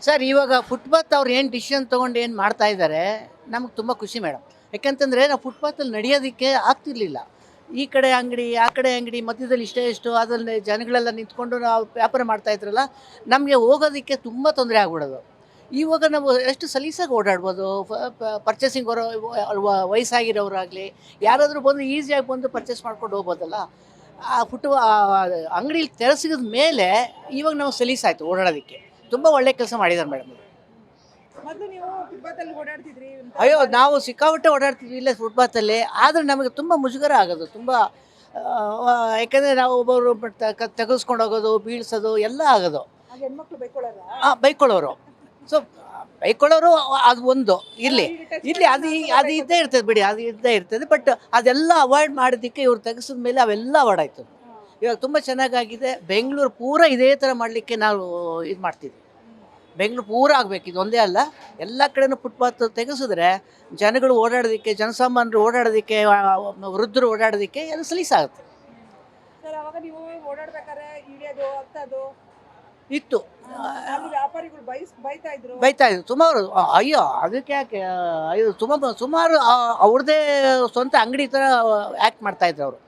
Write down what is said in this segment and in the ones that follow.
Sir ಇವಾಗ footpath ಅವ್ರು ಏನು ಡಿಸಿಷನ್ ತೊಗೊಂಡು ಏನು ಮಾಡ್ತಾ ಇದ್ದಾರೆ ನಮ್ಗೆ ತುಂಬ ಖುಷಿ ಮೇಡಮ್. ಯಾಕಂತಂದರೆ ನಾವು ಫುಟ್ಪಾತಲ್ಲಿ ನಡೆಯೋದಕ್ಕೆ ಆಗ್ತಿರ್ಲಿಲ್ಲ. ಈ ಕಡೆ ಅಂಗಡಿ ಆ ಕಡೆ ಅಂಗಡಿ ಮಧ್ಯದಲ್ಲಿ ಇಷ್ಟು ಅದರಲ್ಲಿ ಜನಗಳೆಲ್ಲ ನಿಂತ್ಕೊಂಡು ನಾವು ವ್ಯಾಪಾರ ಮಾಡ್ತಾ ಇದ್ರಲ್ಲ, ನಮಗೆ ಹೋಗೋದಕ್ಕೆ ತುಂಬ ತೊಂದರೆ ಆಗ್ಬಿಡೋದು. ಇವಾಗ ನಾವು ಎಷ್ಟು ಸಲೀಸಾಗಿ ಓಡಾಡ್ಬೋದು. ಪರ್ಚೇಸಿಂಗ್ ಬರೋ ವಯಸ್ಸಾಗಿರೋರಾಗಲಿ ಯಾರಾದರೂ ಬಂದು ಈಸಿಯಾಗಿ ಬಂದು ಪರ್ಚೇಸ್ ಮಾಡ್ಕೊಂಡು ಹೋಗ್ಬೋದಲ್ಲ. ಆ ಅಂಗಡಿ ತೆರೆಸಿದ ಮೇಲೆ ಇವಾಗ ನಾವು ಸಲೀಸಾಯಿತು ಓಡಾಡೋದಕ್ಕೆ. ತುಂಬ ಒಳ್ಳೆ ಕೆಲಸ ಮಾಡಿದ್ದಾರೆ ಮೇಡಮ್. ಮೊದಲು ನೀವು ಫುಟ್ಪಾತಲ್ಲಿ ಓಡಾಡ್ತಿದ್ರಿ ಅಂತ ಅಯ್ಯೋ ನಾವು ಸಿಕ್ಕಾಪಟ್ಟೆ ಓಡಾಡ್ತಿದ್ವಿ ಇಲ್ಲೇ ಫುಟ್ಪಾತಲ್ಲಿ. ಆದರೆ ನಮಗೆ ತುಂಬ ಮುಜುಗರ ಆಗೋದು ತುಂಬ. ಯಾಕಂದರೆ ನಾವು ಒಬ್ಬರು ತೆಗೆಸ್ಕೊಂಡು ಹೋಗೋದು ಬೀಳ್ಸೋದು ಎಲ್ಲ ಆಗೋದು. ಆಗ ಹೆಣ್ಮಕ್ಳು ಬೈಕೊಳ್ಳೋದ ಬೈಕೊಳ್ಳೋರು. ಸೊ ಬೈಕೊಳ್ಳೋರು ಅದು ಒಂದು ಇರಲಿ ಅದು ಇದ್ದೇ ಇರ್ತದೆ ಬಿಡಿ, ಅದು ಇದ್ದೇ ಇರ್ತದೆ. ಬಟ್ ಅದೆಲ್ಲ ಅವಾಯ್ಡ್ ಮಾಡೋದಕ್ಕೆ ಇವ್ರು ತೆಗೆಸಿದ ಮೇಲೆ ಅವೆಲ್ಲ ಅವಾಯ್ಡ್ ಆಯಿತು. ಇವಾಗ ತುಂಬ ಚೆನ್ನಾಗಾಗಿದೆ. ಬೆಂಗಳೂರು ಪೂರ ಇದೇ ಥರ ಮಾಡಲಿಕ್ಕೆ ನಾವು ಇದು ಮಾಡ್ತಿದ್ವಿ. ಬೆಂಗಳೂರು ಪೂರ ಆಗಬೇಕು, ಇದು ಒಂದೇ ಅಲ್ಲ, ಎಲ್ಲ ಕಡೆನೂ ಫುಟ್ಪಾತ್ ತೆಗೆಸಿದ್ರೆ ಜನಗಳು ಓಡಾಡೋದಕ್ಕೆ, ಜನಸಾಮಾನ್ಯರು ಓಡಾಡೋದಕ್ಕೆ, ವೃದ್ಧರು ಓಡಾಡೋದಕ್ಕೆ ಎಲ್ಲ ಸಲೀಸಾಗುತ್ತೆ. ಸರ್ ಅವಾಗ ನೀವು ಓಡಾಡ್ಬೇಕಾದ್ರೆ ಇಳಿಯೋದು ಹತ್ತೋದು ಇತ್ತು. ಅಲ್ಲಿ ವ್ಯಾಪಾರಿಗಳು ಬೈತಾ ಇದ್ರು ಸುಮಾರು. ಅಯ್ಯೋ ಅದಕ್ಕೆ ಯಾಕೆ ಸುಮಾರು ಅವ್ರದ್ದೇ ಸ್ವಂತ ಅಂಗಡಿ ಥರ ಆ್ಯಕ್ಟ್ ಮಾಡ್ತಾಯಿದ್ರು ಅವರು.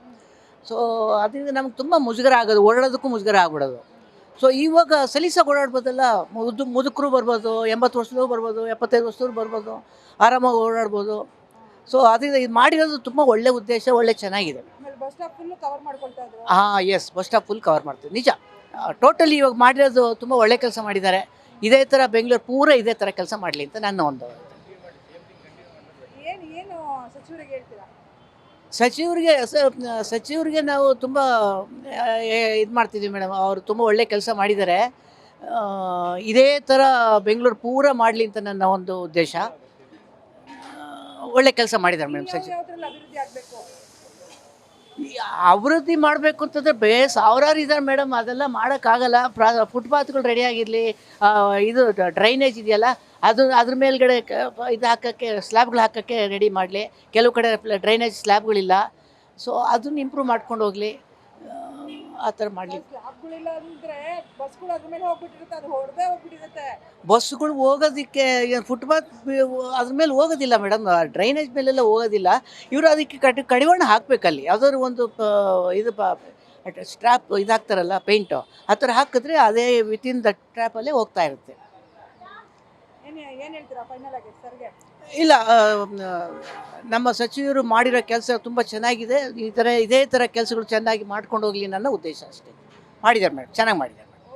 ಸೊ ಅದರಿಂದ ನಮ್ಗೆ ತುಂಬ ಮುಜುಗರ ಆಗೋದು, ಓಡಾಡೋದಕ್ಕೂ ಮುಜುಗರ ಆಗ್ಬಿಡೋದು. ಸೊ ಇವಾಗ ಸಲೀಸಾಗಿ ಓಡಾಡ್ಬೋದಲ್ಲ. ಮುದುಕರು ಬರ್ಬೋದು, 80 ವರ್ಷದವ್ರು ಬರ್ಬೋದು, 75 ವರ್ಷದವ್ರು ಬರ್ಬೋದು, ಆರಾಮಾಗಿ ಓಡಾಡ್ಬೋದು. ಸೊ ಅದರಿಂದ ಇದು ಮಾಡಿರೋದು ತುಂಬ ಒಳ್ಳೆ ಉದ್ದೇಶ, ಒಳ್ಳೆ ಚೆನ್ನಾಗಿದೆ. ಬಸ್ ಸ್ಟಾಪ್ ಫುಲ್ ಕವರ್ ಮಾಡ್ಕೊಳ್ತಾ ಇದ್ರು. Yes, bus stop full cover ಮಾಡ್ತೀವಿ ನಿಜ. ಟೋಟಲಿ ಇವಾಗ ಮಾಡಿರೋದು ತುಂಬ ಒಳ್ಳೆ ಕೆಲಸ ಮಾಡಿದ್ದಾರೆ. ಇದೇ ಥರ ಬೆಂಗಳೂರು ಪೂರ ಇದೇ ಥರ ಕೆಲಸ ಮಾಡಲಿ ಅಂತ ನನ್ನ ಒಂದು. ಏನು ಸಚಿವರಿಗೆ ಹೇಳ್ತೀರಾ? ಸಚಿವರಿಗೆ ನಾವು ತುಂಬ ಇದು ಮಾಡ್ತಿದ್ವಿ ಮೇಡಮ್. ಅವರು ತುಂಬ ಒಳ್ಳೆ ಕೆಲಸ ಮಾಡಿದ್ದಾರೆ. ಇದೇ ಥರ ಬೆಂಗಳೂರು ಪೂರ ಮಾಡಲಿ ಅಂತ ನನ್ನ ಒಂದು ಉದ್ದೇಶ. ಒಳ್ಳೆ ಕೆಲಸ ಮಾಡಿದ್ದಾರೆ ಮೇಡಮ್ ಸಚಿವ. ಯಾವ್ದ್ರಲ್ಲಿ ಅಭಿವೃದ್ಧಿ ಆಗಬೇಕು? ಅಭಿವೃದ್ಧಿ ಮಾಡಬೇಕು ಅಂತಂದರೆ ಸಾವಿರಾರು ಇದ್ದಾರೆ ಮೇಡಮ್. ಅದೆಲ್ಲ ಮಾಡೋಕ್ಕಾಗಲ್ಲ. ಫುಟ್ಪಾತ್ಗಳು ರೆಡಿ ಆಗಿರಲಿ, ಇದು ಡ್ರೈನೇಜ್ ಇದೆಯಲ್ಲ ಅದ್ರ ಮೇಲ್ಗಡೆ ಇದು ಹಾಕೋಕ್ಕೆ, ಸ್ಲ್ಯಾಬ್ಗಳು ಹಾಕೋಕ್ಕೆ ರೆಡಿ ಮಾಡಲಿ. ಕೆಲವು ಕಡೆ ಡ್ರೈನೇಜ್ ಸ್ಲ್ಯಾಬ್ಗಳಿಲ್ಲ. ಸೊ ಅದನ್ನ ಇಂಪ್ರೂವ್ ಮಾಡ್ಕೊಂಡು ಹೋಗಲಿ, ಆ ಥರ ಮಾಡಲಿ. ಸ್ಲ್ಯಾಬ್ಗಳಿಲ್ಲ ಅಂದರೆ ಬಸ್ಗಳು ಅದ್ರ ಮೇಲೆ ಹೋಗ್ಬಿಟ್ಟಿರುತ್ತೆ, ಅದು ಹೊಡೆದೇ ಹೋಗ್ಬಿಟ್ಟಿರುತ್ತೆ. ಬಸ್ಸುಗಳು ಹೋಗೋದಕ್ಕೆ ಫುಟ್ಪಾತ್ ಅದ್ರ ಮೇಲೆ ಹೋಗೋದಿಲ್ಲ ಮೇಡಮ್, ಡ್ರೈನೇಜ್ ಮೇಲೆಲ್ಲ ಹೋಗೋದಿಲ್ಲ. ಇವರು ಅದಕ್ಕೆ ಕಡಿವಾಣ ಹಾಕಬೇಕಲ್ಲಿ. ಯಾವುದಾದ್ರು ಒಂದು ಇದು ಸ್ಟ್ರ್ಯಾಪ್ ಇದಾಗ್ತಾರಲ್ಲ, ಪೇಂಟು ಆ ಥರ ಹಾಕಿದ್ರೆ ಅದೇ ವಿತಿನ್ ದ ಟ್ರ್ಯಾಪಲ್ಲೇ ಹೋಗ್ತಾ ಇರುತ್ತೆ. ಏನು ಹೇಳ್ತೀರಾ ಫೈನಲ್ ಆಗಿ ಸರ್ಗೆ? ಇಲ್ಲ, ನಮ್ಮ ಸಚಿವರು ಮಾಡಿರೋ ಕೆಲಸ ತುಂಬ ಚೆನ್ನಾಗಿದೆ. ಇದೇ ಥರ ಕೆಲಸಗಳು ಚೆನ್ನಾಗಿ ಮಾಡ್ಕೊಂಡು ಹೋಗಲಿ ನನ್ನ ಉದ್ದೇಶ ಅಷ್ಟೇ. ಮಾಡಿದ್ದಾರೆ ಮೇಡಮ್, ಚೆನ್ನಾಗಿ ಮಾಡಿದ್ದಾರೆ.